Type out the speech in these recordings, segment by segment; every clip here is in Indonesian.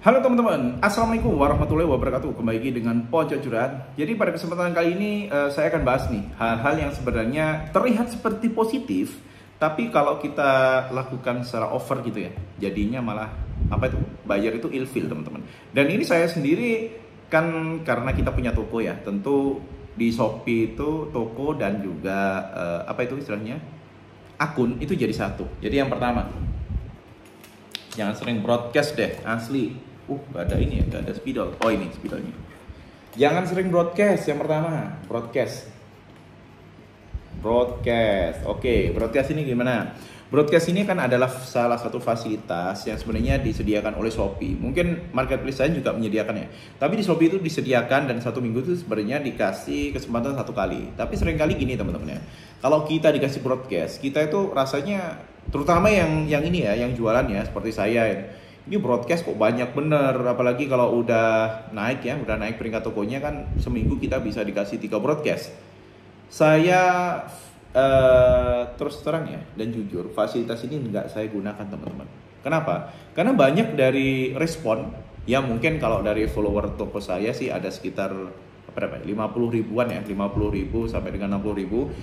Halo teman-teman, Assalamualaikum warahmatullahi wabarakatuh. Kembali lagi dengan Pojok Curhat. Jadi pada kesempatan kali ini saya akan bahas nih hal-hal yang sebenarnya terlihat seperti positif, tapi kalau kita lakukan secara over gitu ya, jadinya malah bayar itu ilfil teman-teman. Dan ini saya sendiri kan karena kita punya toko ya, tentu di Shopee itu toko dan juga istilahnya akun itu jadi satu. Jadi yang pertama, jangan sering broadcast deh, asli. Gak ada ini ya, gak ada spidol. Oh ini spidolnya. Jangan sering broadcast, yang pertama. Broadcast. Oke, broadcast ini gimana? Broadcast ini kan adalah salah satu fasilitas yang sebenarnya disediakan oleh Shopee. Mungkin marketplace lain juga menyediakan ya. Tapi di Shopee itu disediakan dan satu minggu itu sebenarnya dikasih kesempatan satu kali. Tapi seringkali gini teman-teman ya. Kalau kita dikasih broadcast, kita itu rasanya, terutama yang ini ya, yang jualan ya, seperti saya ya. Ini broadcast kok banyak bener, apalagi kalau udah naik ya, udah naik peringkat tokonya kan seminggu kita bisa dikasih 3 broadcast. Saya terus terang ya dan jujur, fasilitas ini nggak saya gunakan teman-teman. Kenapa? Karena banyak dari respon, ya mungkin kalau dari follower toko saya sih ada sekitar 50 ribuan ya, 50 ribu sampai dengan 60 ribu.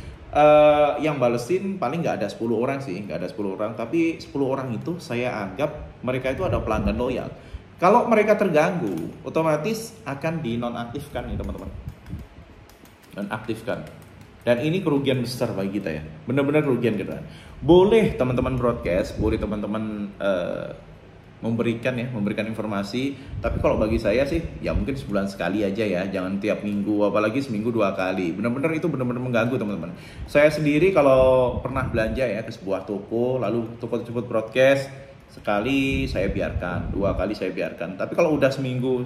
Yang balesin paling nggak ada 10 orang sih, nggak ada 10 orang, tapi 10 orang itu saya anggap mereka itu ada pelanggan loyal. Kalau mereka terganggu, otomatis akan dinonaktifkan nih teman-teman. Nonaktifkan. Dan ini kerugian besar bagi kita ya, benar-benar kerugian kita. Boleh teman-teman broadcast, boleh teman-teman memberikan informasi, tapi kalau bagi saya sih ya mungkin sebulan sekali aja ya, jangan tiap minggu, apalagi seminggu 2 kali. Benar-benar itu benar-benar mengganggu teman-teman. Saya sendiri kalau pernah belanja ya ke sebuah toko, lalu toko tersebut broadcast, sekali saya biarkan, 2 kali saya biarkan. Tapi kalau udah seminggu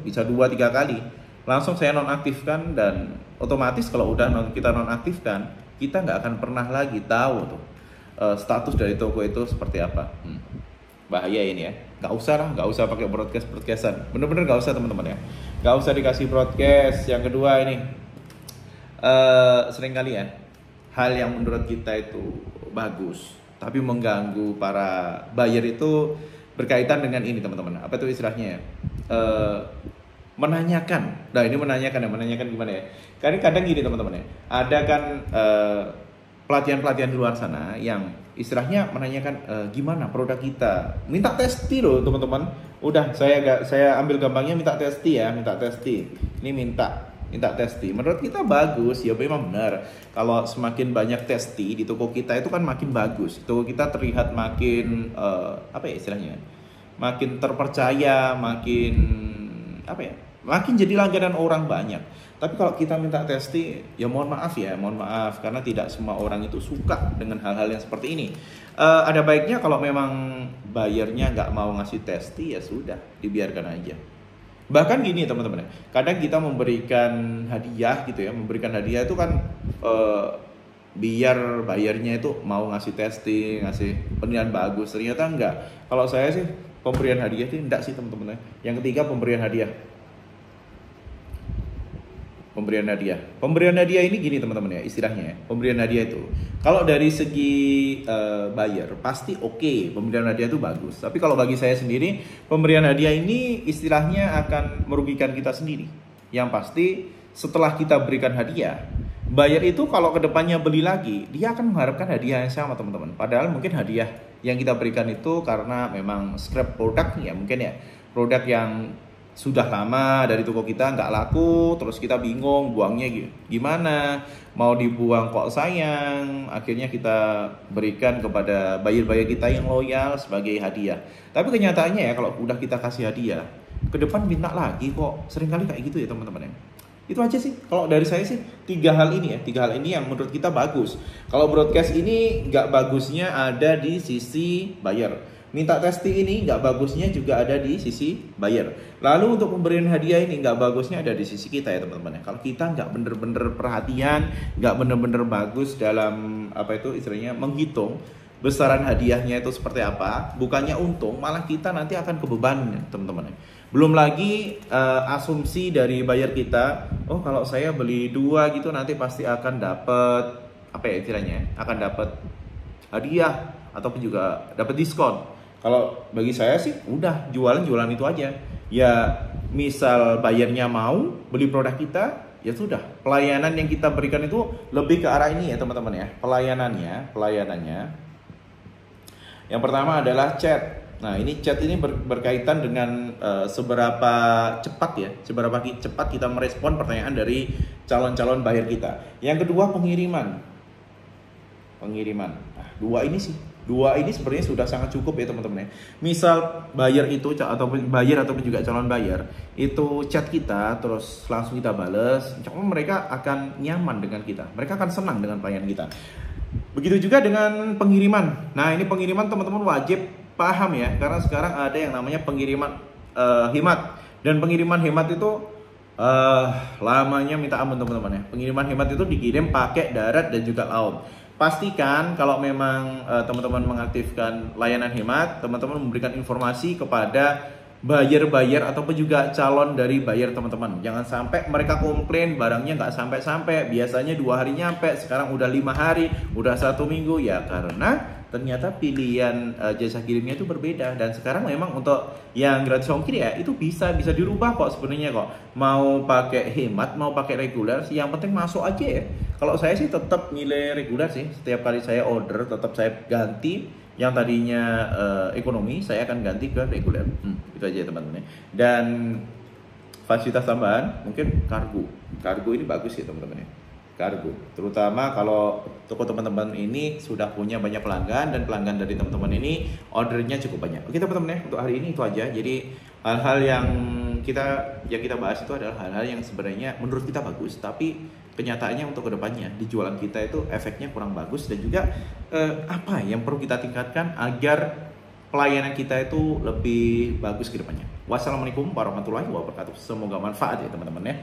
bisa 2-3 kali, langsung saya nonaktifkan. Dan otomatis kalau udah kita nonaktifkan, kita nggak akan pernah lagi tahu tuh status dari toko itu seperti apa. Bahaya ini ya, nggak usah pakai broadcastan, bener-bener nggak usah teman-teman ya, nggak usah dikasih broadcast. Yang kedua ini seringkali ya hal yang menurut kita itu bagus tapi mengganggu para buyer itu berkaitan dengan ini teman-teman. Apa itu istilahnya ya? Menanyakan. Nah ini menanyakan gimana ya? Karena kadang gini teman-teman ya, ada kan pelatihan-pelatihan di luar sana yang istilahnya menanyakan gimana produk kita, minta testi loh teman-teman. Udah saya ambil gampangnya minta testi ya, ini minta testi. Menurut kita bagus ya, memang benar. Kalau semakin banyak testi di toko kita itu kan makin bagus, toko kita terlihat makin istilahnya, makin terpercaya, makin jadi langganan orang banyak. Tapi kalau kita minta testi, ya mohon maaf karena tidak semua orang itu suka dengan hal-hal yang seperti ini. Ada baiknya kalau memang bayarnya nggak mau ngasih testi, ya sudah, dibiarkan aja. Bahkan gini teman-teman, kadang kita memberikan hadiah gitu ya, itu kan biar bayarnya itu mau ngasih testi, ngasih penilaian bagus. Ternyata enggak. Kalau saya sih pemberian hadiah itu enggak sih teman-teman. Yang ketiga, pemberian hadiah. Pemberian hadiah ini gini teman-teman ya, istilahnya ya. Pemberian hadiah itu kalau dari segi buyer pasti oke, pemberian hadiah itu bagus. Tapi kalau bagi saya sendiri, pemberian hadiah ini istilahnya akan merugikan kita sendiri. Yang pasti setelah kita berikan hadiah, buyer itu kalau kedepannya beli lagi, dia akan mengharapkan hadiah yang sama teman-teman. Padahal mungkin hadiah yang kita berikan itu karena memang scrap produk ya, mungkin ya, produk yang sudah lama dari toko kita nggak laku, terus kita bingung buangnya gimana, mau dibuang kok sayang, akhirnya kita berikan kepada buyer-buyer kita yang loyal sebagai hadiah. Tapi kenyataannya ya kalau udah kita kasih hadiah, ke depan minta lagi kok, seringkali kayak gitu ya teman-teman ya. Itu aja sih, kalau dari saya sih tiga hal ini yang menurut kita bagus. Kalau broadcast ini nggak bagusnya ada di sisi buyer. Minta testi ini nggak bagusnya juga ada di sisi buyer. Lalu untuk pemberian hadiah ini nggak bagusnya ada di sisi kita ya teman-teman. Kalau kita nggak bener-bener perhatian, nggak bener-bener bagus dalam istilahnya menghitung besaran hadiahnya itu seperti apa, bukannya untung, malah kita nanti akan kebebanan teman-teman. Belum lagi asumsi dari buyer kita, oh kalau saya beli 2 gitu nanti pasti akan dapat akan dapat hadiah ataupun juga dapat diskon. Kalau bagi saya sih udah jualan itu aja. Ya misal bayarnya mau beli produk kita, ya sudah. Pelayanan yang kita berikan itu lebih ke arah ini ya teman-teman ya. Pelayanannya. Yang pertama adalah chat. Nah, ini chat ini berkaitan dengan seberapa cepat kita merespon pertanyaan dari calon-calon buyer kita. Yang kedua pengiriman. Nah, dua ini sebenarnya sudah sangat cukup ya teman-teman ya. Misal buyer itu ataupun juga calon buyer itu chat kita terus langsung kita bales, mereka akan nyaman dengan kita. Mereka akan senang dengan pelayanan kita. Begitu juga dengan pengiriman. Nah, ini pengiriman teman-teman wajib paham ya, karena sekarang ada yang namanya pengiriman hemat. Dan pengiriman hemat itu lamanya minta ampun teman-teman ya. Pengiriman hemat itu dikirim pakai darat dan juga laut. Pastikan kalau memang teman-teman mengaktifkan layanan hemat, teman-teman memberikan informasi kepada buyer ataupun juga calon dari buyer teman-teman. Jangan sampai mereka komplain barangnya nggak sampai-sampai. Biasanya 2 hari nyampe, sekarang udah 5 hari, udah 1 minggu ya, karena ternyata pilihan jasa kirimnya itu berbeda. Dan sekarang memang untuk yang gratis ongkir ya itu bisa dirubah kok sebenarnya kok. Mau pakai hemat, mau pakai reguler, yang penting masuk aja ya. Kalau saya sih tetap milih reguler sih. Setiap kali saya order tetap saya ganti. Yang tadinya ekonomi, saya akan ganti ke reguler. Itu aja teman-teman. Dan fasilitas tambahan mungkin kargo. Kargo ini bagus ya teman-teman ya. Kargo, terutama kalau toko teman-teman ini sudah punya banyak pelanggan dan pelanggan dari teman-teman ini ordernya cukup banyak. Oke teman-teman ya, untuk hari ini itu aja. Jadi hal-hal yang kita bahas itu adalah hal-hal yang sebenarnya menurut kita bagus, tapi kenyataannya untuk kedepannya di jualan kita itu efeknya kurang bagus. Dan juga apa yang perlu kita tingkatkan agar pelayanan kita itu lebih bagus ke depannya. Wassalamualaikum warahmatullahi wabarakatuh. Semoga manfaat ya teman-teman ya.